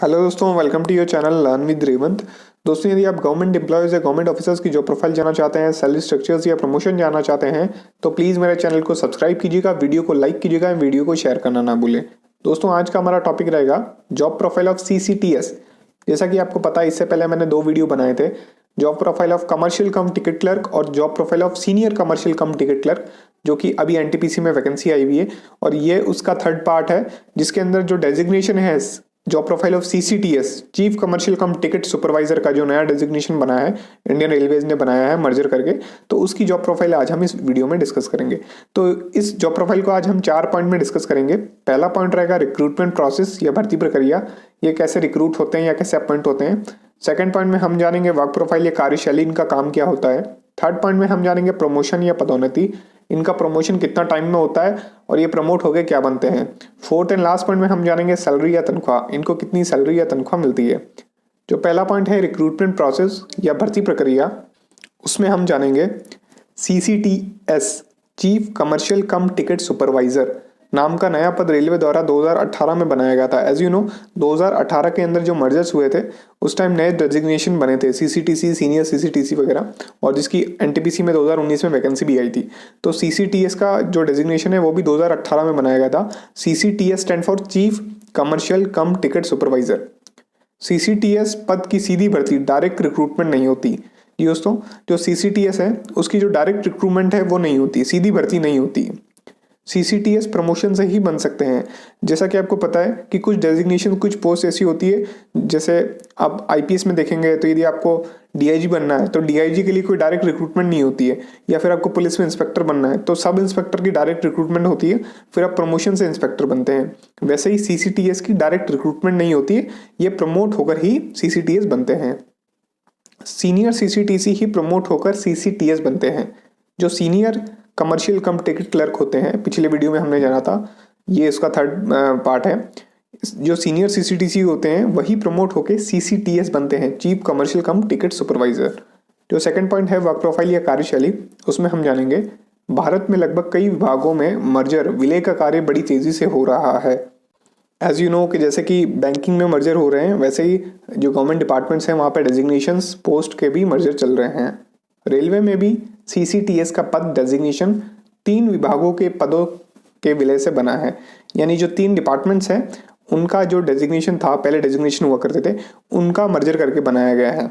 Hello दोस्तों, welcome to your channel learn with Revant. दोस्तों, यदि आप गवर्नमेंट एम्प्लॉयज़ या गवर्नमेंट ऑफिसर्स की जॉब प्रोफाइल जानना चाहते हैं, सैलरी स्ट्रक्चर्स या प्रमोशन जानना चाहते हैं, तो प्लीज़ मेरे चैनल को सब्सक्राइब कीजिएगा, वीडियो को लाइक कीजिएगा, वीडियो को शेयर करना ना भूलें। दोस्तों, आज का हमारा टॉपिक रहेगा जॉब प्रोफाइल ऑफ CCTS। जैसा कि आपको पता है, इससे पहले मैंने 2 वीडियो बनाए थे, job profile of commercial cum ticket clerk और job profile of senior commercial cum ticket clerk, जो कि अभी NTPC में वैकेंसी आई हुई है और ये उसका थर्ड पार्ट है, जिसके अंदर जो डेजिग्नेशन है job profile of CCTS chief commercial cum ticket supervisor का जो नया डेजिग्नेशन बना है, इंडियन रेलवेज ने बनाया है मर्जर करके, तो उसकी जॉब प्रोफाइल आज हम इस वीडियो में डिस्कस करेंगे। तो इस जॉब प्रोफाइल को आज हम 4 पॉइंट में डिस्कस करेंगे। पहला पॉइंट रहेगा रिक्रूटमेंट प्रोसेस या भर्ती प्रक्रिया, ये कैसे रिक्रूट होते हैं या कैसे अपॉइंट होते हैं। सेकंड पॉइंट में हम जानेंगे वर्क प्रोफाइल या कार्यशैली, इनका काम क्या होता है। थर्ड पॉइंट में हम जानेंगे प्रमोशन या पदोन्नति, इनका प्रमोशन कितना टाइम में होता है और ये प्रमोट होके क्या बनते हैं। फोर्थ एंड लास्ट पॉइंट में हम जानेंगे सैलरी या तनख्वाह, इनको कितनी सैलरी या तनख्वाह मिलती है। जो पहला पॉइंट है रिक्रूटमेंट प्रोसेस या भर्ती प्रक्रिया, उसमें हम जानेंगे CCTS chief commercial cum ticket supervisor नाम का नया पद रेलवे द्वारा 2018 में बनाया गया था। एज यू नो, 2018 के अंदर जो मर्जर्स हुए थे उस टाइम नए डेजिग्नेशन बने थे, CCTC, सीनियर CCTC वगैरह, और जिसकी NTPC में 2019 में वैकेंसी भी आई थी। तो CCTS का जो डेजिग्नेशन है वो भी 2018 में बनाया गया था। CCTS stand for chief commercial cum ticket supervisor. CCTS पद की सीधी भर्ती, डायरेक्ट रिक्रूटमेंट नहीं होती। ये दोस्तों, जो CCTS है उसकी जो डायरेक्ट रिक्रूटमेंट है वो नहीं होती, सीधी भर्ती नहीं होती। CCTS प्रमोशन से ही बन सकते हैं। जैसा कि आपको पता है कि कुछ डेजिग्नेशन, कुछ पोस्ट ऐसी होती है, जैसे आप IPS में देखेंगे तो यदि आपको DIG बनना है तो DIG के लिए कोई डायरेक्ट रिक्रूटमेंट नहीं होती है, या फिर आपको पुलिस में इंस्पेक्टर बनना है तो सब इंस्पेक्टर की डायरेक्ट रिक्रूटमेंट होती है, फिर आप प्रमोशन से इंस्पेक्टर बनते हैं। वैसे ही CCTS की डायरेक्ट रिक्रूटमेंट नहीं होती है, ये प्रमोट होकर ही CCTS बनते हैं। सीनियर CCTC ही प्रमोट होकर CCTS बनते हैं। जो senior commercial cum ticket clerk होते हैं, पिछले वीडियो में हमने जाना था, ये इसका थर्ड पार्ट है। जो सीनियर CCTC होते हैं वही प्रमोट होकर CCTS बनते हैं, chief commercial cum ticket supervisor. जो सेकंड पॉइंट है वर्क प्रोफाइल या कार्यशैली, उसमें हम जानेंगे भारत में लगभग कई विभागों में मर्जर, विलय का कार्य बड़ी तेजी से हो रहा है। एज यू नो कि जैसे कि बैंकिंग में मर्जर हो रहे हैं, वैसे ही जो गवर्नमेंट डिपार्टमेंट्स हैं वहाँ पे डेजिग्नेशंस पोस्ट के भी मर्जर चल रहे हैं। रेलवे में भी CCTS का पद डेजिग्नेशन 3 विभागों के पदों के विलय से बना है। यानी जो 3 डिपार्टमेंट्स हैं उनका जो डेजिग्नेशन था, पहले डेजिग्नेशन हुआ करते थे, उनका मर्जर करके बनाया गया है।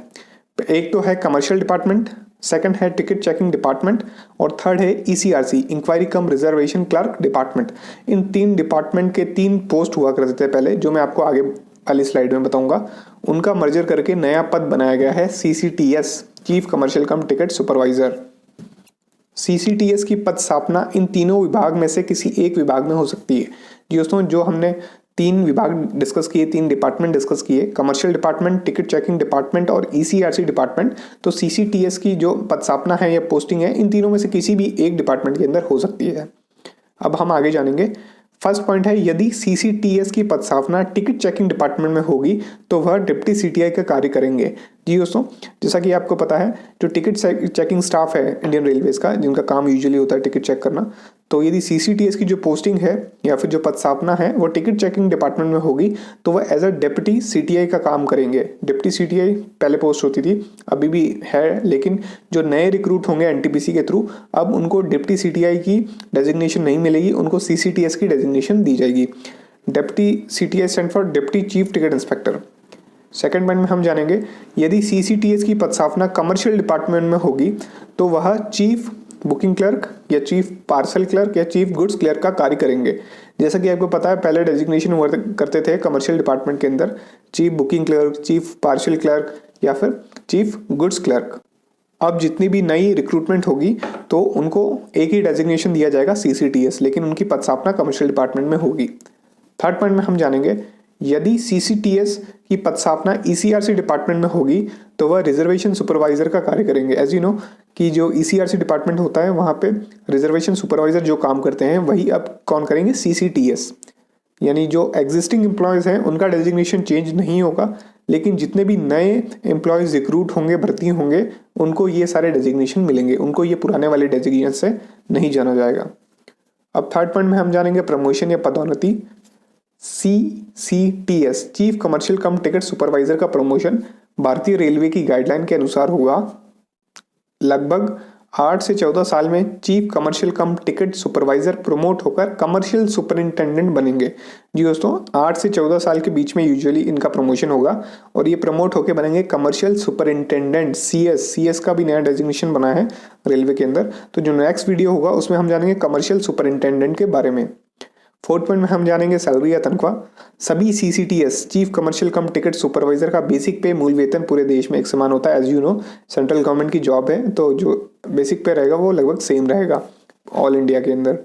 एक तो है कमर्शियल डिपार्टमेंट, सेकंड है टिकट चेकिंग डिपार्टमेंट, और थर्ड है ECRC इंक्वायरी कम रिजर्वेशन क्लर्क डिपार्टमेंट। इन 3 डिपार्टमेंट के 3 पोस्ट हुआ करते थे पहले, जो मैं आपको आगे वाली स्लाइड में बताऊंगा। उनका मर्जर करके नया पद बनाया गया है CCTS chief commercial cum ticket supervisor. CCTS की पद स्थापना इन तीनों विभाग में से किसी एक विभाग में हो सकती है। दोस्तों, जो हमने 3 विभाग डिस्कस किए, 3 डिपार्टमेंट डिस्कस किए, commercial department, ticket checking department और ECRC डिपार्टमेंट, तो CCTS की जो पद स्थापना है या पोस्टिंग है, इन तीनों में से किसी भी एक डिपार्टमेंट के अंदर हो सकती है। अब हम आगे जानेंगे। फर्स्ट पॉइंट है, यदि CCTS की पदस्थापना टिकट चेकिंग डिपार्टमेंट में होगी तो वह डिप्टी CTI का कार्य करेंगे। जी दोस्तों, जैसा कि आपको पता है, जो टिकट चेकिंग स्टाफ है इंडियन रेलवेज का, जिनका काम यूजुअली होता है टिकट चेक करना, तो यदि CCTS की जो पोस्टिंग है या फिर जो पदस्थापना है वो टिकट चेकिंग डिपार्टमेंट में होगी तो वह एज अ डिप्टी CTI का काम करेंगे। डिप्टी CTI पहले पोस्ट होती थी, अभी भी है, लेकिन जो नए रिक्रूट होंगे NTPC के थ्रू, अब उनको डिप्टी CTI की डेजिग्नेशन नहीं मिलेगी, उनको CCTS की डेजिग्नेशन दी जाएगी। Deputy CTI stand for deputy chief ticket inspector. Second point में हम जानेंगे, यदि CCTS की पदस्थापना कमर्शियल डिपार्टमेंट में होगी तो वह चीफ बुकिंग क्लर्क या चीफ पार्सल क्लर्क या चीफ गुड्स क्लर्क का कार्य करेंगे। जैसा कि आपको पता है, पहले डेजिग्नेशन हुआ करते थे कमर्शियल डिपार्टमेंट के अंदर chief booking clerk, chief parcel clerk या फिर चीफ गुड्स क्लर्क। अब जितनी भी नई रिक्रूटमेंट होगी तो उनको एक ही डेजिग्नेशन दिया जाएगा CCTS, लेकिन उनकी पदस्थापना कमर्शियल डिपार्टमेंट में होगी। थर्ड पॉइंट में हम जानेंगे, यदि CCTS की पदस्थापना ECRC डिपार्टमेंट में होगी तो वह रिजर्वेशन सुपरवाइजर का कार्य करेंगे। एज यू नो कि जो ECRC डिपार्टमेंट होता है वहाँ पे रिजर्वेशन सुपरवाइजर जो काम करते हैं वही अब कौन करेंगे, CCTS। यानी जो एग्जिस्टिंग एम्प्लॉयज़ हैं उनका डेजिग्नेशन चेंज नहीं होगा, लेकिन जितने भी नए एम्प्लॉयज़ रिक्रूट होंगे, भर्ती होंगे, उनको ये सारे डेजिग्नेशन मिलेंगे, उनको ये पुराने वाले डेजिग्नेशन से नहीं जाना जाएगा। अब थर्ड पॉइंट में हम जानेंगे प्रमोशन या पदोन्नति। CCTS chief commercial cum ticket supervisor का प्रमोशन भारतीय रेलवे की गाइडलाइन के अनुसार होगा। लगभग 8 से 14 साल में chief commercial cum ticket supervisor promote होकर कमर्शियल सुपरिंटेंडेंट बनेंगे। जी दोस्तों, 8 से 14 साल के बीच में यूजुअली इनका प्रमोशन होगा और ये प्रमोट होकर बनेंगे कमर्शियल सुपरिंटेंडेंट। CS का भी नया डेजिग्नेशन बना है रेलवे के अंदर। तो जो नेक्स्ट वीडियो होगा उसमें हम जानेंगे कमर्शियल सुपरिंटेंडेंट के बारे में। 4th पॉइंट में हम जानेंगे सैलरी या तनख्वाह। सभी CCTS chief commercial cum ticket supervisor का बेसिक पे मूल वेतन पूरे देश में एक समान होता है। As you know, central government की जॉब है तो जो बेसिक पे रहेगा वो लगभग सेम रहेगा ऑल इंडिया के अंदर।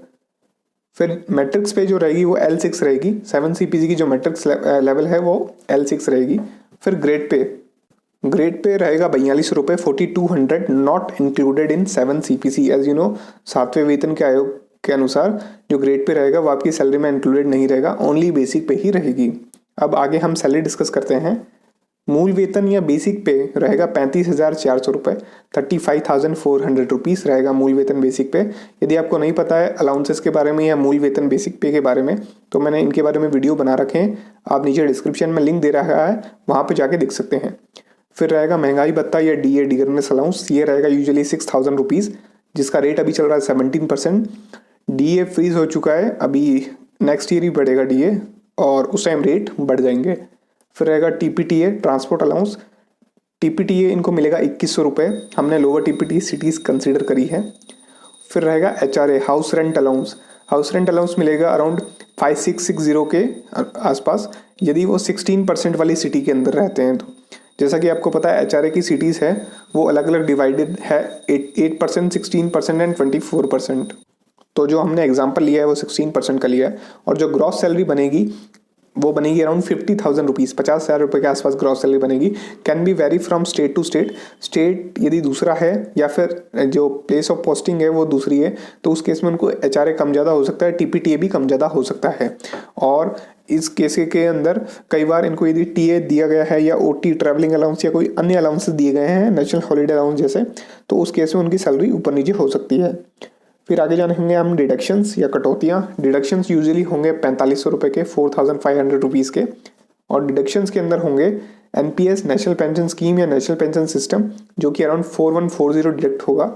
फिर मैट्रिक्स पे जो रहेगी वो L6 रहेगी। 7 CPC की जो मैट्रिक्स लेवल है वो L6 रहेगी। फिर ग्रेड पे रहेगा 42 रुपये 4200 not included in 7 CPC। As you know, 7वें वेतन के आयोग के अनुसार जो ग्रेड पे रहेगा वो आपकी सैलरी में इंक्लूडेड नहीं रहेगा, ओनली बेसिक पे ही रहेगी। अब आगे हम सैलरी डिस्कस करते हैं। मूल वेतन या बेसिक पे रहेगा 35,400 रुपये 35,400 रुपीज़ रहेगा मूल वेतन बेसिक पे। यदि आपको नहीं पता है अलाउंसेस के बारे में या मूल वेतन बेसिक पे के बारे में तो मैंने इनके बारे में वीडियो बना रखे हैं, आप नीचे डिस्क्रिप्शन में लिंक दे रहा है, वहाँ पर जाके देख सकते हैं। फिर रहेगा महंगाई भत्ता या DA डियरनेस अलाउंस, ये रहेगा यूजुअली 6,000 रुपीज़, जिसका रेट अभी चल रहा है 17%। DA फ्रीज हो चुका है, अभी नेक्स्ट ईयर ही बढ़ेगा DA और उस टाइम रेट बढ़ जाएंगे। फिर रहेगा TPTA ट्रांसपोर्ट अलाउंस। TPTA इनको मिलेगा 2100 रुपये, हमने लोअर TPT सिटीज़ कंसीडर करी है। फिर रहेगा HRA house rent allowance. House rent allowance मिलेगा अराउंड 5660 के आसपास, यदि वो 16% वाली सिटी के अंदर रहते हैं तो। जैसा कि आपको पता है HRA की सिटीज़ है वो अलग अलग डिवाइडेड है 8%, 16% एंड 24%। तो जो हमने एग्जाम्पल लिया है वो 16% का लिया है। और जो ग्रॉस सैलरी बनेगी वो बनेगी अराउंड 50,000 रुपीज़, 50,000 रुपये के आसपास ग्रॉस सैलरी बनेगी। Can be vary from state to state. State यदि दूसरा है या फिर जो प्लेस ऑफ पोस्टिंग है वो दूसरी है तो उस केस में उनको HRA कम ज़्यादा हो सकता है, TPTA भी कम ज़्यादा हो सकता है। और इस केस के अंदर कई बार इनको यदि TA दिया गया है या OT ट्रैवलिंग अलाउंस या कोई अन्य अलाउंसेस दिए गए हैं नेशनल हॉलीडे अलाउंस जैसे, तो उस केस में उनकी सैलरी ऊपर नीचे हो सकती है। फिर आगे जानेंगे हम डिडक्शंस या कटौतियाँ। डिडक्शंस यूजुअली होंगे 4500 रुपये के 4500 रुपीज़ के। और डिडक्शंस के अंदर होंगे NPS नेशनल पेंशन स्कीम या नेशनल पेंशन सिस्टम जो कि अराउंड 4140 डिडक्ट होगा।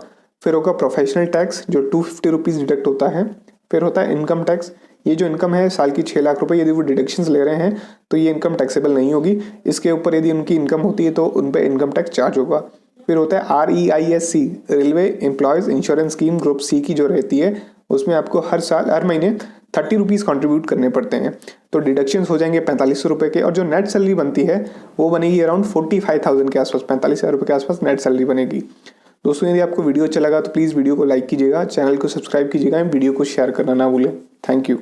फिर होगा प्रोफेशनल टैक्स जो 250 रुपीज़ डिडक्ट होता है। फिर होता है इनकम टैक्स, ये जो इनकम है साल की 6 लाख रुपए, यदि वो डिडक्शंस ले रहे हैं तो ये इनकम टैक्सेबल नहीं होगी। इसके ऊपर यदि उनकी इनकम होती है तो उन पर इनकम टैक्स चार्ज होगा। फिर होता है REISC railway employees insurance scheme group C की जो रहती है उसमें आपको हर महीने 30 रुपीज़ कॉन्ट्रीब्यूट करने पड़ते हैं। तो डिडक्शंस हो जाएंगे 4500 रुपये के। और जो नेट सैलरी बनती है वो बनेगी अराउंड 45,000 के आसपास, 45,000 रुपये के आसपास नेट सैलरी बनेगी। दोस्तों, यदि आपको वीडियो अच्छा लगा तो प्लीज़ वीडियो को लाइक कीजिएगा, चैनल को सब्सक्राइब कीजिएगा, वीडियो को शेयर करना ना भूलें। Thank you.